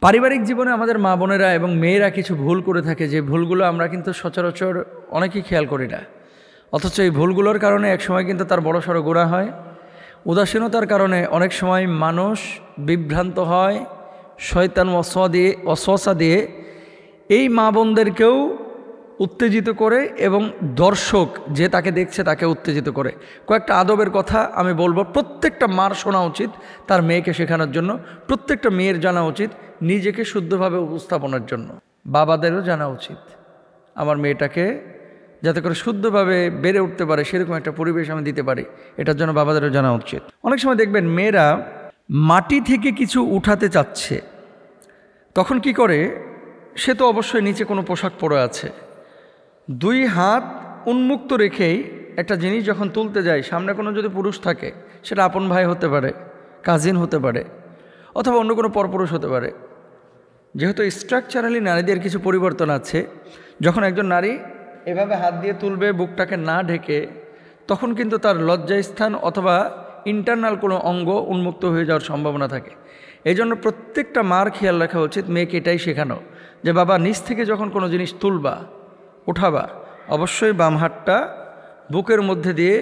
পারিবারিক জীবনে আমাদের মা বোনেরা এবং মেয়েরা কিছু ভুল করে থাকে, যে ভুলগুলো আমরা কিন্তু সচরাচর অনেকেই খেয়াল করি না, অথচ এই ভুলগুলোর কারণে একসময় কিন্তু তার বড়সড় গুনাহ হয়। উদাসীনতার কারণে অনেক সময় মানুষ বিভ্রান্ত হয়, শয়তান ওয়াসওয়াসা দিয়ে এই মা বোনদেরকেও উত্তেজিত করে এবং দর্শক যে তাকে দেখছে তাকে উত্তেজিত করে। কয়েকটা আদবের কথা আমি বলবো, প্রত্যেকটা মার শোনা উচিত তার মেয়েকে শেখানোর জন্য, প্রত্যেকটা মেয়ের জানা উচিত নিজেকে শুদ্ধভাবে উপস্থাপনের জন্য। বাবাদেরও জানা উচিত আমার মেয়েটাকে যাতে করে শুদ্ধভাবে বেড়ে উঠতে পারে সেরকম একটা পরিবেশ আমি দিতে পারি, এটার জন্য বাবাদেরও জানা উচিত। অনেক সময় দেখবেন মেয়েরা মাটি থেকে কিছু উঠাতে চাচ্ছে, তখন কি করে, সে তো অবশ্যই নিচে কোনো পোশাক পরে আছে, দুই হাত উন্মুক্ত রেখেই একটা জিনিস যখন তুলতে যায়, সামনে কোনো যদি পুরুষ থাকে, সেটা আপন ভাই হতে পারে, কাজিন হতে পারে, অথবা অন্য কোনো পরপুরুষ হতে পারে। যেহেতু স্ট্রাকচারালি নারীদের কিছু পরিবর্তন আছে, যখন একজন নারী এভাবে হাত দিয়ে তুলবে বুকটাকে না ঢেকে, তখন কিন্তু তার লজ্জাস্থান অথবা ইন্টারনাল কোনো অঙ্গ উন্মুক্ত হয়ে যাওয়ার সম্ভাবনা থাকে। এই জন্য প্রত্যেকটা মার খেয়াল রাখা উচিত, মেয়েকে এটাই শেখানো যে বাবা নিচ থেকে যখন কোনো জিনিস তুলবা, উঠাবা, অবশ্যই বাম হাতটা বুকের মধ্যে দিয়ে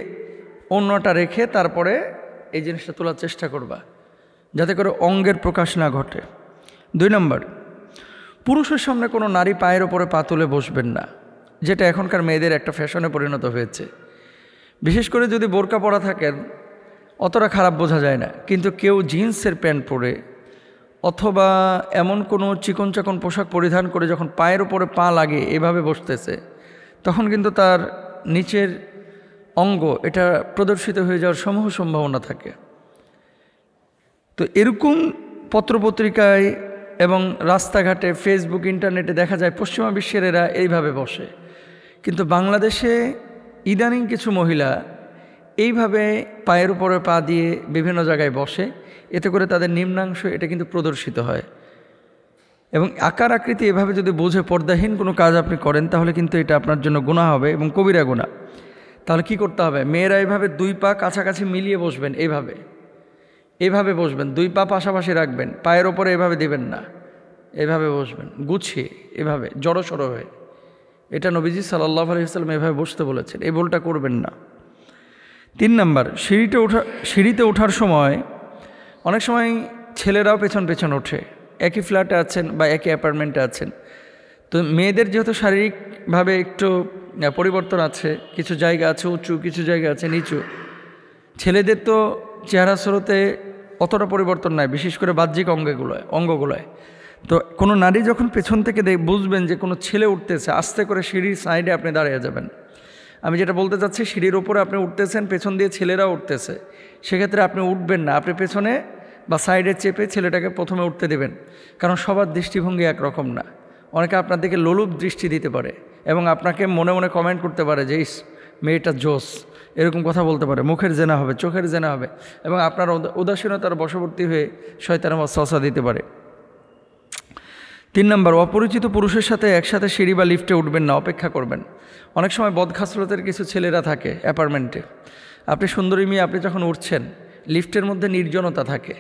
অন্যটা রেখে তারপরে এই জিনিসটা তোলার চেষ্টা করবা, যাতে করে অঙ্গের প্রকাশ না ঘটে। 2 নম্বর, পুরুষের সামনে কোনো নারী পায়ের ওপরে পা তুলে বসবেন না, যেটা এখনকার মেয়েদের একটা ফ্যাশনে পরিণত হয়েছে। বিশেষ করে যদি বোরকা পরা থাকেন অতটা খারাপ বোঝা যায় না, কিন্তু কেউ জিন্সের প্যান্ট পরে অথবা এমন কোনো চিকন চাকন পোশাক পরিধান করে যখন পায়ের ওপরে পা লাগে এভাবে বসতেছে, তখন কিন্তু তার নিচের অঙ্গ এটা প্রদর্শিত হয়ে যাওয়ার সমূহ সম্ভাবনা থাকে। তো এরকম পত্রপত্রিকায় এবং রাস্তাঘাটে, ফেসবুক, ইন্টারনেটে দেখা যায় পশ্চিমা বিশ্বের এরা এইভাবে বসে, কিন্তু বাংলাদেশে ইদানিং কিছু মহিলা এইভাবে পায়ের উপরে পা দিয়ে বিভিন্ন জায়গায় বসে, এতে করে তাদের নিম্নাংশ এটা কিন্তু প্রদর্শিত হয়। এবং আকার আকৃতি এভাবে যদি বুঝে পর্দাহীন কোনো কাজ আপনি করেন, তাহলে কিন্তু এটা আপনার জন্য গুনাহ হবে এবং কবিরা গুনাহ। তাহলে কি করতে হবে, মেয়েরা এইভাবে 2 পা কাছাকাছি মিলিয়ে বসবেন, এইভাবে বসবেন, 2 পা পাশাপাশি রাখবেন, পায়ের ওপরে এভাবে দিবেন না, এভাবে বসবেন গুছিয়ে, এভাবে জড়সড় হয়ে। এটা নবীজি সাল্লাল্লাহু আলাইহি ওয়াসাল্লাম এভাবে বসতে বলেছেন, এই ভুলটা করবেন না। 3 নম্বর, সিঁড়িতে ওঠার সময় অনেক সময় ছেলেরাও পেছন পেছন ওঠে, একই ফ্ল্যাটে আছেন বা একই অ্যাপার্টমেন্টে আছেন। তো মেয়েদের যেহেতু শারীরিকভাবে একটু পরিবর্তন আছে, কিছু জায়গা আছে উঁচু, কিছু জায়গা আছে নিচু। ছেলেদের তো চেহারা স্রোতে অতটা পরিবর্তন নাই, বিশেষ করে বাহ্যিক অঙ্গগুলোয়। তো কোনো নারী যখন পেছন থেকে বুঝবেন যে কোনো ছেলে উঠতেছে, আস্তে করে সিঁড়ির সাইডে আপনি দাঁড়িয়ে যাবেন। আমি যেটা বলতে চাচ্ছি, সিঁড়ির ওপরে আপনি উঠতেছেন, পেছন দিয়ে ছেলেরা উঠতেছে, সেক্ষেত্রে আপনি উঠবেন না, আপনি পেছনে বা সাইডে চেপে ছেলেটাকে প্রথমে উঠতে দেবেন। কারণ সবার দৃষ্টিভঙ্গি একরকম না, অনেকে আপনার দিকে লোলুপ দৃষ্টি দিতে পারে এবং আপনাকে মনে মনে কমেন্ট করতে পারে যে ইস মেয়েটা জোস, এরকম কথা বলতে পারে, মুখের জেনা হবে, চোখের জেনা হবে, এবং আপনার উদাসীনতার বশবর্তী হয়ে শয়তান ওয়াসওয়াসা দিতে পারে। 3 নম্বর, অপরিচিত পুরুষের সাথে একসাথে সিঁড়ি বা লিফটে উঠবেন না, অপেক্ষা করবেন। অনেক সময় বদখাসলতের কিছু ছেলেরা থাকে অ্যাপার্টমেন্টে, আপনি সুন্দরী মেয়ে, আপনি যখন উঠছেন লিফটের মধ্যে নির্জনতা থাকে,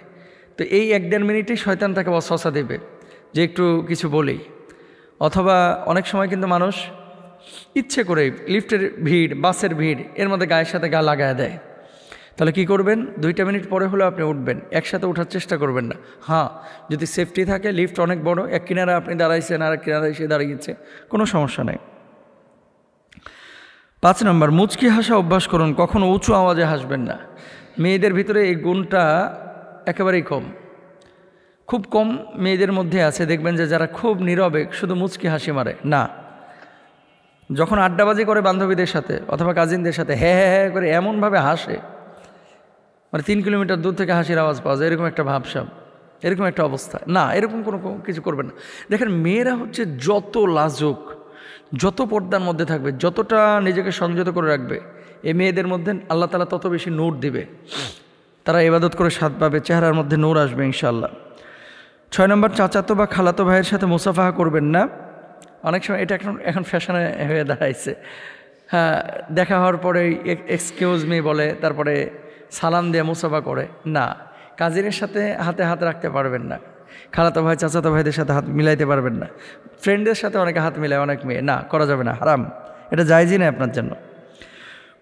তো এই 1-1.5 মিনিটেই শয়তান তাকে ওয়াসওয়াসা দেবে যে একটু কিছু বলেই। অথবা অনেক সময় কিন্তু মানুষ ইচ্ছে করে লিফটের ভিড়, বাসের ভিড়, এর মধ্যে গায়ের সাথে গা লাগায় দেয়। তাহলে কি করবেন, 2টা মিনিট পরে হলেও আপনি উঠবেন, একসাথে ওঠার চেষ্টা করবেন না। হ্যাঁ, যদি সেফটি থাকে, লিফট অনেক বড়, এক কিনারে আপনি দাঁড়াইছেন আর এক কিনারে এসে দাঁড়িয়েছে, কোনো সমস্যা নেই। 5 নম্বর, মুচকি হাসা অভ্যাস করুন, কখনো উঁচু আওয়াজে হাসবেন না। মেয়েদের ভিতরে এই গুণটা একেবারেই কম, খুব কম মেয়েদের মধ্যে আছে, দেখবেন যে যারা খুব নীরবে শুধু মুচকি হাসি মারে। না, যখন আড্ডাবাজি করে বান্ধবীদের সাথে অথবা কাজিনদের সাথে হ্যাঁ হ্যাঁ হ্যাঁ করে এমনভাবে হাসে, মানে 3 কিলোমিটার দূর থেকে হাসির আওয়াজ পাওয়া যায়, এরকম একটা ভাবসাব, এরকম একটা অবস্থা। না, এরকম কোনো কিছু করবেন না। দেখেন, মেয়েরা হচ্ছে যত লাজুক, যত পর্দার মধ্যে থাকবে, যতটা নিজেকে সংযত করে রাখবে, এই মেয়েদের মধ্যে আল্লাহ তাআলা তত বেশি নূর দিবে, তারা ইবাদত করে স্বাদ পাবে, চেহারার মধ্যে নূর আসবে ইনশাআল্লাহ। 6 নম্বর, চাচাতো বা খালাতো ভাইয়ের সাথে মুসাফাহা করবেন না। অনেক সময় এটা এখন ফ্যাশনে হয়ে দাঁড়াইছে। হ্যাঁ, দেখা হওয়ার পরে এক্সকিউজ মি বলে, তারপরে সালাম দিয়ে মুসাফা করে। না, কাজিনের সাথে হাতে হাত রাখতে পারবেন না। খালাতো ভাই চাচাতো ভাইদের সাথে হাত মিলাইতে পারবেন না, ফ্রেন্ডদের সাথে অনেকে হাত মিলায়, অনেক মেয়ে, না করা যাবে না, হারাম, এটা জায়েজই না আপনার জন্য।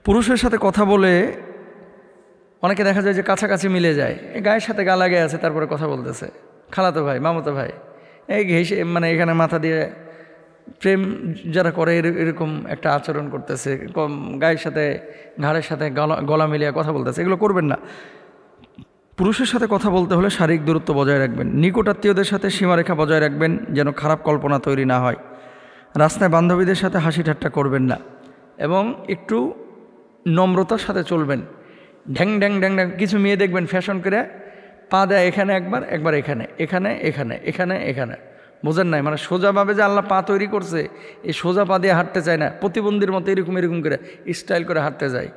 পুরুষের সাথে কথা বলে অনেকে দেখা যায় যে কাছাকাছি মিলে যায়, এই গায়ের সাথে গা লাগে আছে তারপরে কথা বলতেছে, খালাতো ভাই মামাতো ভাই, এই ঘেসে মানে এখানে মাথা দিয়ে প্রেম যারা করে এরকম একটা আচরণ করতেছে, গায়ের সাথে ঘাড়ের সাথে গলা মিলিয়ে কথা বলতেছে, এগুলো করবেন না। পুরুষের সাথে কথা বলতে হলে শারীরিক দূরত্ব বজায় রাখবেন, নিকট আত্মীয়দের সাথে সীমারেখা বজায় রাখবেন যেন খারাপ কল্পনা তৈরি না হয়। রাস্তায় বান্ধবীদের সাথে হাসি ঠাট্টা করবেন না এবং একটু নম্রতার সাথে চলবেন। ঢ্যাং ঢ্যাং ঢ্যাং ঢ্যাং কিছু মেয়ে দেখবেন ফ্যাশন করে পা দেয় এখানে একবার, একবার এখানে, এখানে এখানে, এখানে এখানে, বোঝেন নাই, মানে সোজাভাবে যে আল্লাহ পা তৈরি করছে এই সোজা পা দিয়ে হাঁটতে চায় না, প্রতিবন্ধীর মতো এরকম এরকম করে স্টাইল করে হাঁটতে যায়,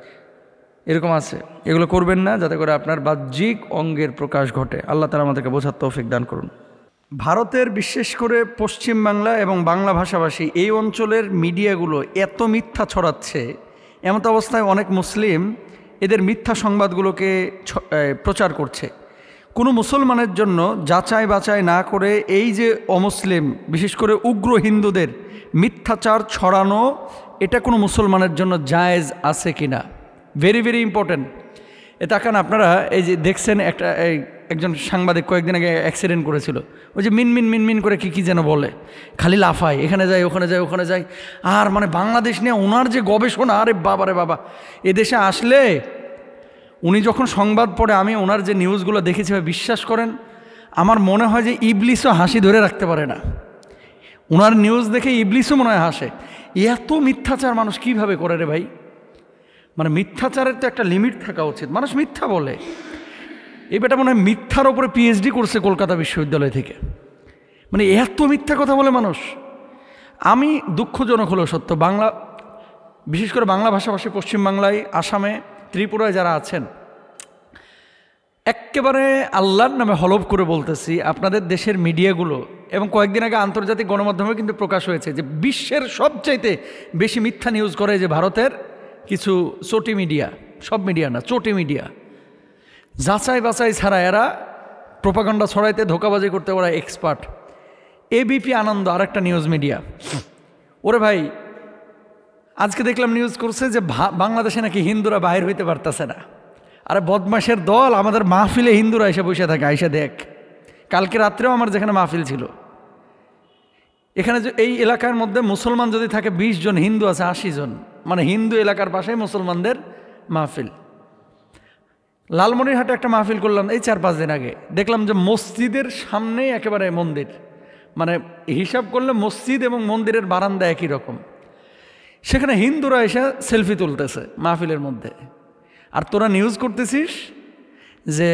এরকম আছে। এগুলো করবেন না যাতে করে আপনার বাহ্যিক অঙ্গের প্রকাশ ঘটে। আল্লাহ তাআলা আমাদেরকে বোঝার তৌফিক দান করুন। ভারতের বিশেষ করে পশ্চিম বাংলা এবং বাংলা ভাষাভাষী এই অঞ্চলের মিডিয়াগুলো এত মিথ্যা ছড়াচ্ছে, এমত অবস্থায় অনেক মুসলিম এদের মিথ্যা সংবাদগুলোকে প্রচার করছে। কোনো মুসলমানের জন্য যাচাই বাছাই না করে এই যে অমুসলিম বিশেষ করে উগ্র হিন্দুদের মিথ্যাচার ছড়ানো, এটা কোনো মুসলমানের জন্য জায়েজ আছে কি না, ভেরি ভেরি ইম্পর্ট্যান্ট। তাকান আপনারা, এই যে দেখছেন একজন সাংবাদিক কয়েকদিন আগে অ্যাক্সিডেন্ট করেছিল, ওই যে মিনমিন মিনমিন করে কী যেন বলে, খালি লাফায়, এখানে যায় ওখানে যায় ওখানে যায়, আর মানে বাংলাদেশ নিয়ে ওনার যে গবেষণা, আরে বাবা রে বাবা, এদেশে আসলে উনি যখন সংবাদ পড়ে আমি ওনার যে নিউজগুলো দেখেছি বিশ্বাস করেন আমার মনে হয় যে ইবলিসও হাসি ধরে রাখতে পারে না, ওনার নিউজ দেখে ইবলিসও মনে হয় হাসে। এত মিথ্যাচার মানুষ কিভাবে করে রে ভাই, মানে মিথ্যাচারের তো একটা লিমিট থাকা উচিত। মানুষ মিথ্যা বলে, এই বেটা মনে হয় মিথ্যার ওপরে পিএইচডি করছে কলকাতা বিশ্ববিদ্যালয় থেকে, মানে এত মিথ্যা কথা বলে মানুষ। আমি দুঃখজনক হলেও সত্য, বাংলা বিশেষ করে বাংলা ভাষাভাষী পশ্চিমবাংলায়, আসামে, ত্রিপুরায় যারা আছেন, একেবারে আল্লাহর নামে হলফ করে বলতেছি, আপনাদের দেশের মিডিয়াগুলো এবং কয়েকদিন আগে আন্তর্জাতিক গণমাধ্যমে কিন্তু প্রকাশ হয়েছে যে বিশ্বের সবচাইতে বেশি মিথ্যা নিউজ করে যে ভারতের কিছু চটি মিডিয়া, সব মিডিয়া না, চটি মিডিয়া, যাচাই বাছাই ছাড়া এরা প্রোপাগান্ডা ছড়াইতে, ধোঁকাবাজি করতে ওরা এক্সপার্ট। এবিপি আনন্দ আর একটা নিউজ মিডিয়া, ওরে ভাই আজকে দেখলাম নিউজ করছে যে বাংলাদেশে নাকি হিন্দুরা বাইর হইতে পারতেছে না। আরে বদমাশের দল, আমাদের মাহফিলে হিন্দুরা এসে বসে থাকে, আইসা দেখ। কালকে রাত্রেও আমার যেখানে মাহফিল ছিল, এখানে এই এলাকার মধ্যে মুসলমান যদি থাকে 20 জন, হিন্দু আছে 80 জন, মানে হিন্দু এলাকার পাশে মুসলমানদের মাহফিল। লালমনিরহাটে একটা মাহফিল করলাম এই 4-5 দিন আগে, দেখলাম যে মসজিদের সামনেই একেবারে মন্দির, মানে হিসাব করলে মসজিদ এবং মন্দিরের বারান্দা একই রকম, সেখানে হিন্দুরা এসে সেলফি তুলতেছে মাহফিলের মধ্যে। আর তোরা নিউজ করতেছিস যে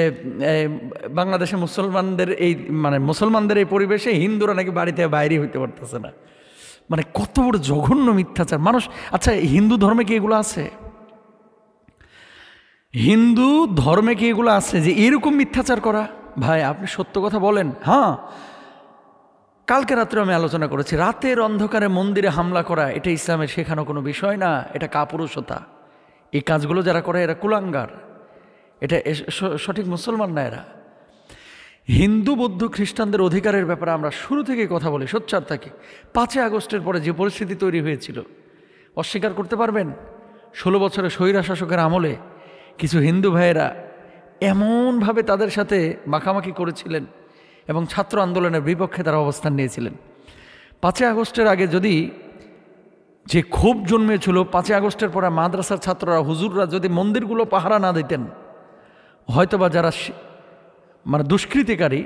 বাংলাদেশে মুসলমানদের এই মানে মুসলমানদের এই পরিবেশে হিন্দুরা নাকি বাড়িতে বাইরে হইতে পারতেছে না, মানে কত বড় জঘন্য মিথ্যাচার মানুষ। আচ্ছা, হিন্দু ধর্মে কি এগুলো আছে? হিন্দু ধর্মে কি এগুলো আছে যে এরকম মিথ্যাচার করা? ভাই আপনি সত্য কথা বলেন। হ্যাঁ, কালকে রাত্রে আমি আলোচনা করেছি, রাতের অন্ধকারে মন্দিরে হামলা করা এটা ইসলামের শেখানো কোনো বিষয় না, এটা কাপুরুষতা। এই কাজগুলো যারা করে এরা কুলাঙ্গার, এটা সঠিক মুসলমান না এরা। হিন্দু বৌদ্ধ খ্রিস্টানদের অধিকারের ব্যাপারে আমরা শুরু থেকেই কথা বলি, সোচ্চার থাকি। 5ই আগস্টের পরে যে পরিস্থিতি তৈরি হয়েছিল অস্বীকার করতে পারবেন? 16 বছরের স্বৈরা শাসকের আমলে কিছু হিন্দু ভাইয়েরা এমনভাবে তাদের সাথে মাখামাখি করেছিলেন এবং ছাত্র আন্দোলনের বিপক্ষে তারা অবস্থান নিয়েছিলেন। 5ই আগস্টের আগে যদি যে ক্ষোভ জন্মেছিল, 5ই আগস্টের পরে মাদ্রাসার ছাত্ররা, হুজুররা যদি মন্দিরগুলো পাহারা না দিতেন, হয়তোবা যারা মানে দুষ্কৃতিকারী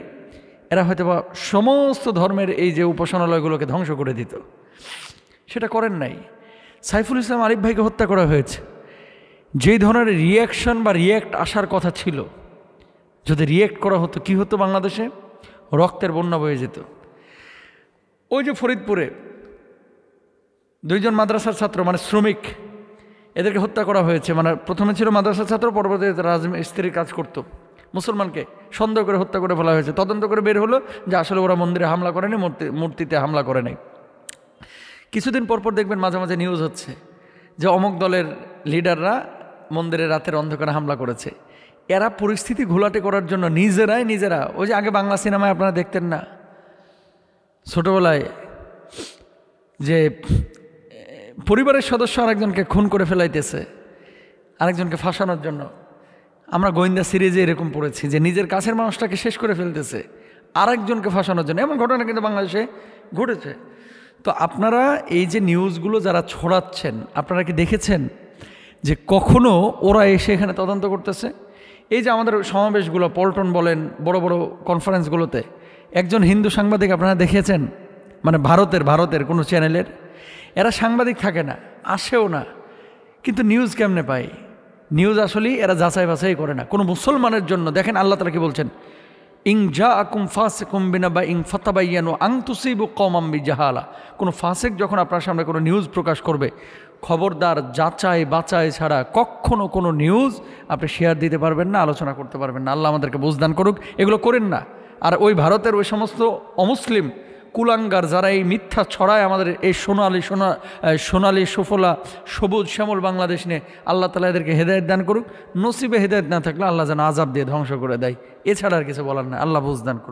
এরা হয়তোবা সমস্ত ধর্মের এই যে উপাসনালয়গুলোকে ধ্বংস করে দিত। সেটা করেন নাই। সাইফুল ইসলাম আরিফ ভাইকে হত্যা করা হয়েছে। যেই ধরনের রিয়াকশন বা রিয়্যাক্ট আসার কথা ছিল, যদি রিয়্যাক্ট করা হতো কি হতো? বাংলাদেশে রক্তের বন্যা বয়ে যেত। ওই যে ফরিদপুরে 2 জন মাদ্রাসার ছাত্র মানে শ্রমিক, এদেরকে হত্যা করা হয়েছে। মানে প্রথমে ছিল মাদ্রাসার ছাত্র, পরবর্তীতে রাজমিস্ত্রির কাজ করত, মুসলমানকে সন্দেহ করে হত্যা করে ফেলা হয়েছে। তদন্ত করে বের হলো যে আসলে ওরা মন্দিরে হামলা করেনি, মূর্তিতে হামলা করে নাই। কিছুদিন পরপর দেখবেন মাঝে মাঝে নিউজ হচ্ছে যে অমুক দলের লিডাররা মন্দিরে রাতের অন্ধকারে হামলা করেছে। এরা পরিস্থিতি ঘোলাটে করার জন্য নিজেরা ওই যে আগে বাংলা সিনেমায় আপনারা দেখতেন না ছোটবেলায় যে পরিবারের সদস্য আরেকজনকে খুন করে ফেলাইতেছে আরেকজনকে ফাঁসানোর জন্য। আমরা গোয়েন্দা সিরিজে এরকম পড়েছি যে নিজের কাছের মানুষটাকে শেষ করে ফেলতেছে আরেকজনকে ফাঁসানোর জন্য। এমন ঘটনা কিন্তু বাংলাদেশে ঘটেছে। তো আপনারা এই যে নিউজগুলো যারা ছড়াচ্ছেন, আপনারা কি দেখেছেন যে কখনো ওরা এসে এখানে তদন্ত করতেছে? এই যে আমাদের সমাবেশগুলো, পল্টন বলেন, বড় বড় কনফারেন্সগুলোতে একজন হিন্দু সাংবাদিক আপনারা দেখেছেন? মানে ভারতের কোনো চ্যানেলের, এরা সাংবাদিক থাকে না, আসেও না, কিন্তু নিউজ কেমনে পায়? নিউজ আসলেই এরা যাচাই বাছাই করে না। কোনো মুসলমানের জন্য দেখেন আল্লাহ তাআলা কি বলছেন, ইং জাআকুম ফাসিকুম বিনাবাইন ফাতাবায়ানু আন তুসিবু কওমান বিজাহালা। কোনো ফাসিক যখন আপনার সামনে কোনো নিউজ প্রকাশ করবে, খবরদার যাচাই বাছাই ছাড়া কখনো কোনো নিউজ আপনি শেয়ার দিতে পারবেন না, আলোচনা করতে পারবেন না। আল্লাহ আমাদেরকে বুঝদান করুক, এগুলো করেন না। আর ওই ভারতের ওই সমস্ত অমুসলিম কুলাঙ্গার যারা এই মিথ্যা ছড়ায় আমাদের এই সোনালি সুফলা সবুজ শ্যামল বাংলাদেশ নিয়ে, আল্লাহ তাআলা এদেরকে হেদায়েত দান করুক। নসিবে হেদায়েত না থাকলে আল্লাহ যেন আযাব দিয়ে ধ্বংস করে দেয়। এছাড়া আর কিছু বলার না। আল্লাহ বুঝদান করুক।